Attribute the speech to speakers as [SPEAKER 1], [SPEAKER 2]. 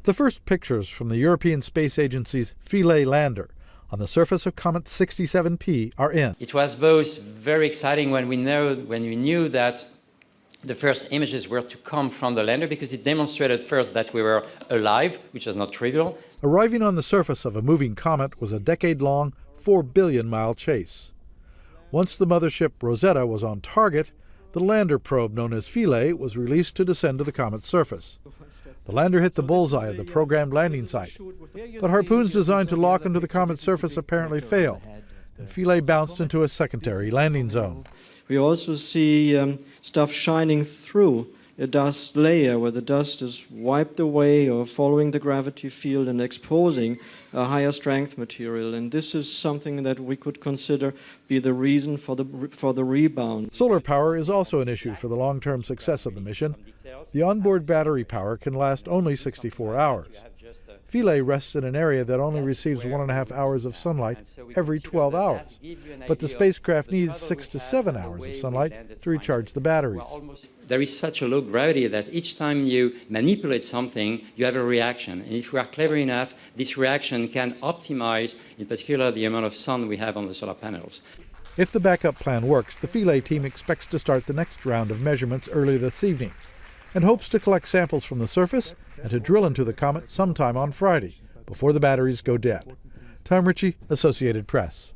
[SPEAKER 1] The first pictures from the European Space Agency's Philae lander on the surface of Comet 67P are in.
[SPEAKER 2] It was both very exciting when we knew that the first images were to come from the lander, because it demonstrated first that we were alive, which is not trivial.
[SPEAKER 1] Arriving on the surface of a moving comet was a decade-long, 4 billion-mile chase. Once the mothership Rosetta was on target, the lander probe known as Philae was released to descend to the comet's surface. The lander hit the bullseye of the programmed landing site, but harpoons designed to lock into the comet's surface apparently failed, and Philae bounced into a secondary landing zone.
[SPEAKER 3] We also see stuff shining through a dust layer where the dust is wiped away or following the gravity field and exposing a higher strength material. And this is something that we could consider be the reason for the rebound.
[SPEAKER 1] Solar power is also an issue for the long-term success of the mission. The onboard battery power can last only 64 hours. Philae rests in an area that only receives 1.5 hours of sunlight every 12 hours. But the spacecraft needs 6 to 7 hours of sunlight to recharge the batteries.
[SPEAKER 2] There is such a low gravity that each time you manipulate something, you have a reaction. And if we are clever enough, this reaction can optimize, in particular, the amount of sun we have on the solar panels.
[SPEAKER 1] If the backup plan works, the Philae team expects to start the next round of measurements early this evening, and hopes to collect samples from the surface and to drill into the comet sometime on Friday, before the batteries go dead. Tom Ritchie, Associated Press.